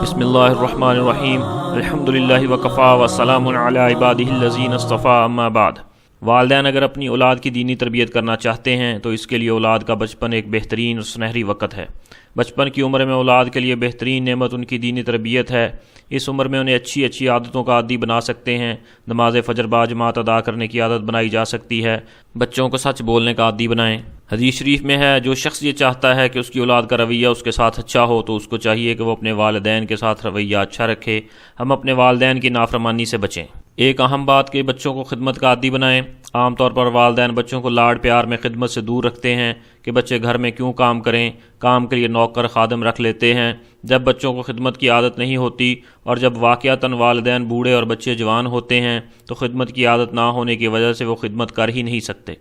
بسم اللہ الرحمن الرحیم الحمدللہ وکفا وسلام علی عبادہ الذین اصطفیٰ اما بعد۔ والدین اگر اپنی اولاد کی دینی تربیت کرنا چاہتے ہیں تو اس کے لیے اولاد کا بچپن ایک بہترین اور سنہری وقت ہے۔ بچپن کی عمر میں اولاد کے لیے بہترین نعمت ان کی دینی تربیت ہے۔ اس عمر میں انہیں اچھی اچھی عادتوں کا عادی بنا سکتے ہیں۔ نماز فجر باجماعت ادا کرنے کی عادت بنائی جا سکتی ہے۔ بچوں کو سچ بولنے کا عادی بنائیں۔ حدیث شریف میں ہے، جو شخص یہ چاہتا ہے کہ اس کی اولاد کا رویہ اس کے ساتھ اچھا ہو تو اس کو چاہیے کہ وہ اپنے والدین کے ساتھ رویہ اچھا رکھے۔ ہم اپنے والدین کی نافرمانی سے بچیں۔ ایک اہم بات کہ بچوں کو خدمت کا عادی بنائیں۔ عام طور پر والدین بچوں کو لاڈ پیار میں خدمت سے دور رکھتے ہیں کہ بچے گھر میں کیوں کام کریں، کام کے لیے نوکر خادم رکھ لیتے ہیں۔ جب بچوں کو خدمت کی عادت نہیں ہوتی اور جب واقعتاً والدین بوڑھے اور بچے جوان ہوتے ہیں تو خدمت کی عادت نہ ہونے کی وجہ سے وہ خدمت کر ہی نہیں سکتے۔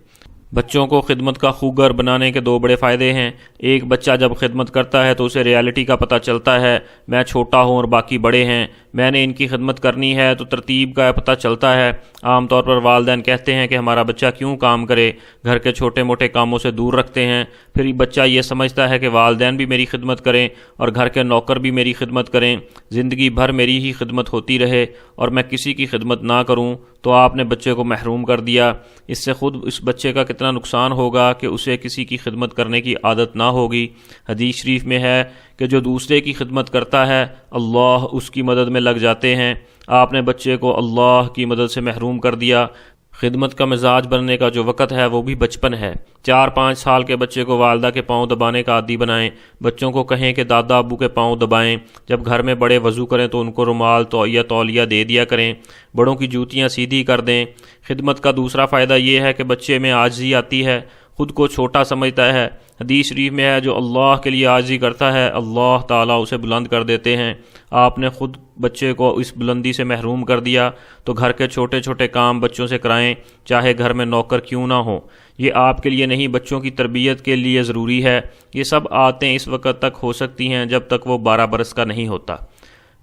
بچوں کو خدمت کا خوگر بنانے کے دو بڑے فائدے ہیں۔ ایک، بچہ جب خدمت کرتا ہے تو اسے ریالٹی کا پتہ چلتا ہے، میں چھوٹا ہوں اور باقی بڑے ہیں، میں نے ان کی خدمت کرنی ہے، تو ترتیب کا پتہ چلتا ہے۔ عام طور پر والدین کہتے ہیں کہ ہمارا بچہ کیوں کام کرے، گھر کے چھوٹے موٹے کاموں سے دور رکھتے ہیں۔ پھر بچہ یہ سمجھتا ہے کہ والدین بھی میری خدمت کریں اور گھر کے نوکر بھی میری خدمت کریں، زندگی بھر میری ہی خدمت ہوتی رہے اور میں کسی کی خدمت نہ کروں، تو آپ نے بچے کو محروم کر دیا۔ اس سے خود اس بچے کا کتنا نقصان ہوگا کہ اسے کسی کی خدمت کرنے کی عادت نہ ہوگی۔ حدیث شریف میں ہے کہ جو دوسرے کی خدمت کرتا ہے اللہ اس کی مدد میں لگ جاتے ہیں۔ آپ نے بچے کو اللہ کی مدد سے محروم کر دیا۔ خدمت کا مزاج بننے کا جو وقت ہے وہ بھی بچپن ہے۔ 4-5 سال کے بچے کو والدہ کے پاؤں دبانے کا عادی بنائیں۔ بچوں کو کہیں کہ دادا ابو کے پاؤں دبائیں۔ جب گھر میں بڑے وضو کریں تو ان کو رومال یا تولیہ دے دیا کریں۔ بڑوں کی جوتیاں سیدھی کر دیں۔ خدمت کا دوسرا فائدہ یہ ہے کہ بچے میں عاجزی آتی ہے، خود کو چھوٹا سمجھتا ہے۔ حدیث شریف میں ہے، جو اللہ کے لیے عاجزی کرتا ہے اللہ تعالیٰ اسے بلند کر دیتے ہیں۔ آپ نے خود بچے کو اس بلندی سے محروم کر دیا تو گھر کے چھوٹے چھوٹے کام بچوں سے کرائیں، چاہے گھر میں نوکر کیوں نہ ہوں۔ یہ آپ کے لیے نہیں، بچوں کی تربیت کے لیے ضروری ہے۔ یہ سب عادتیں اس وقت تک ہو سکتی ہیں جب تک وہ 12 برس کا نہیں ہوتا۔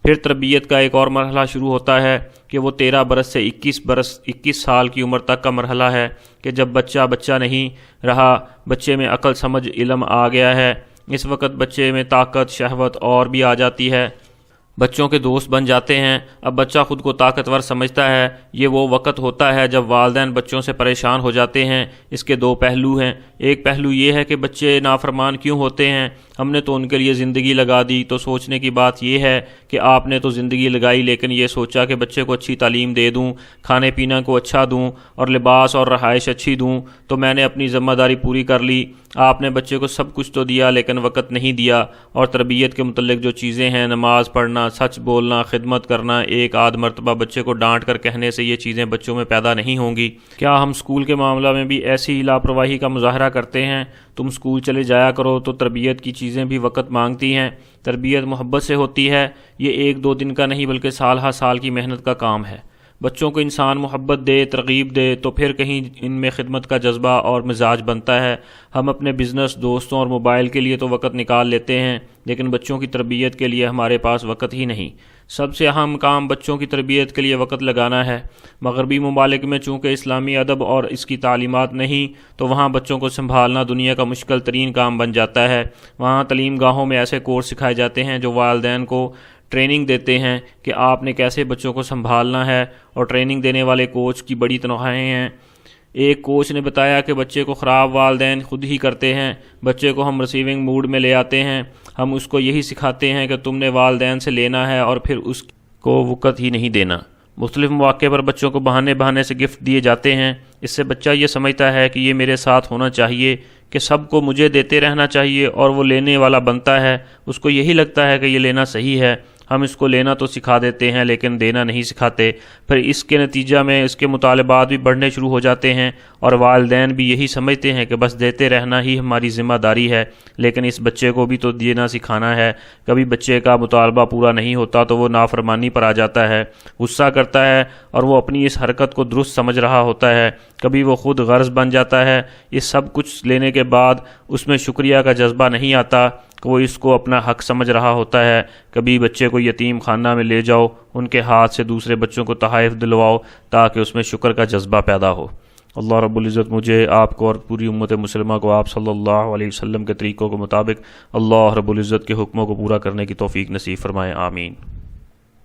پھر تربیت کا ایک اور مرحلہ شروع ہوتا ہے کہ وہ 13 برس سے 21 سال کی عمر تک کا مرحلہ ہے کہ جب بچہ نہیں رہا، بچے میں عقل سمجھ علم آ گیا ہے۔ اس وقت بچے میں طاقت شہوت اور بھی آ جاتی ہے، بچوں کے دوست بن جاتے ہیں۔ اب بچہ خود کو طاقتور سمجھتا ہے۔ یہ وہ وقت ہوتا ہے جب والدین بچوں سے پریشان ہو جاتے ہیں۔ اس کے دو پہلو ہیں۔ ایک پہلو یہ ہے کہ بچے نافرمان کیوں ہوتے ہیں، ہم نے تو ان کے لیے زندگی لگا دی۔ تو سوچنے کی بات یہ ہے کہ آپ نے تو زندگی لگائی لیکن یہ سوچا کہ بچے کو اچھی تعلیم دے دوں، کھانے پینا کو اچھا دوں اور لباس اور رہائش اچھی دوں، تو میں نے اپنی ذمہ داری پوری کر لی۔ آپ نے بچے کو سب کچھ تو دیا لیکن وقت نہیں دیا، اور تربیت کے متعلق جو چیزیں ہیں، نماز پڑھنا، سچ بولنا، خدمت کرنا، ایک آدھ مرتبہ بچے کو ڈانٹ کر کہنے سے یہ چیزیں بچوں میں پیدا نہیں ہوں گی۔ کیا ہم اسکول کے معاملہ میں بھی ایسی ہی لاپرواہی کا مظاہرہ کرتے ہیں؟ تم اسکول چلے جایا کرو، تو تربیت کی چیزیں بھی وقت مانگتی ہیں۔ تربیت محبت سے ہوتی ہے، یہ 1-2 دن کا نہیں بلکہ سال ہر سال کی محنت کا کام ہے۔ بچوں کو انسان محبت دے، ترغیب دے تو پھر کہیں ان میں خدمت کا جذبہ اور مزاج بنتا ہے۔ ہم اپنے بزنس، دوستوں اور موبائل کے لیے تو وقت نکال لیتے ہیں لیکن بچوں کی تربیت کے لیے ہمارے پاس وقت ہی نہیں۔ سب سے اہم کام بچوں کی تربیت کے لیے وقت لگانا ہے۔ مغربی ممالک میں چونکہ اسلامی ادب اور اس کی تعلیمات نہیں، تو وہاں بچوں کو سنبھالنا دنیا کا مشکل ترین کام بن جاتا ہے۔ وہاں تعلیم گاہوں میں ایسے کورس سکھائے جاتے ہیں جو والدین کو ٹریننگ دیتے ہیں کہ آپ نے کیسے بچوں کو سنبھالنا ہے، اور ٹریننگ دینے والے کوچ کی بڑی تنخواہیں ہیں۔ ایک کوچ نے بتایا کہ بچے کو خراب والدین خود ہی کرتے ہیں۔ بچے کو ہم ریسیونگ موڈ میں لے آتے ہیں، ہم اس کو یہی سکھاتے ہیں کہ تم نے والدین سے لینا ہے اور پھر اس کو وقت ہی نہیں دینا۔ مختلف مواقع پر بچوں کو بہانے سے گفٹ دیے جاتے ہیں۔ اس سے بچہ یہ سمجھتا ہے کہ یہ میرے ساتھ ہونا چاہیے، کہ سب کو مجھے دیتے رہنا چاہیے، اور وہ لینے والا بنتا ہے۔ اس کو یہی لگتا ہے کہ یہ لینا صحیح ہے۔ ہم اس کو لینا تو سکھا دیتے ہیں لیکن دینا نہیں سکھاتے۔ پھر اس کے نتیجہ میں اس کے مطالبات بھی بڑھنے شروع ہو جاتے ہیں، اور والدین بھی یہی سمجھتے ہیں کہ بس دیتے رہنا ہی ہماری ذمہ داری ہے، لیکن اس بچے کو بھی تو دینا سکھانا ہے۔ کبھی بچے کا مطالبہ پورا نہیں ہوتا تو وہ نافرمانی پر آ جاتا ہے، غصہ کرتا ہے اور وہ اپنی اس حرکت کو درست سمجھ رہا ہوتا ہے۔ کبھی وہ خود غرض بن جاتا ہے۔ یہ سب کچھ لینے کے بعد اس میں شکریہ کا جذبہ نہیں آتا کہ وہ اس کو اپنا حق سمجھ رہا ہوتا ہے۔ کبھی بچے کو یتیم خانہ میں لے جاؤ، ان کے ہاتھ سے دوسرے بچوں کو تحائف دلواؤ تاکہ اس میں شکر کا جذبہ پیدا ہو۔ اللہ رب العزت مجھے، آپ کو اور پوری امت مسلمہ کو آپ صلی اللہ علیہ وسلم کے طریقوں کے مطابق اللہ رب العزت کے حکموں کو پورا کرنے کی توفیق نصیب فرمائے، آمین۔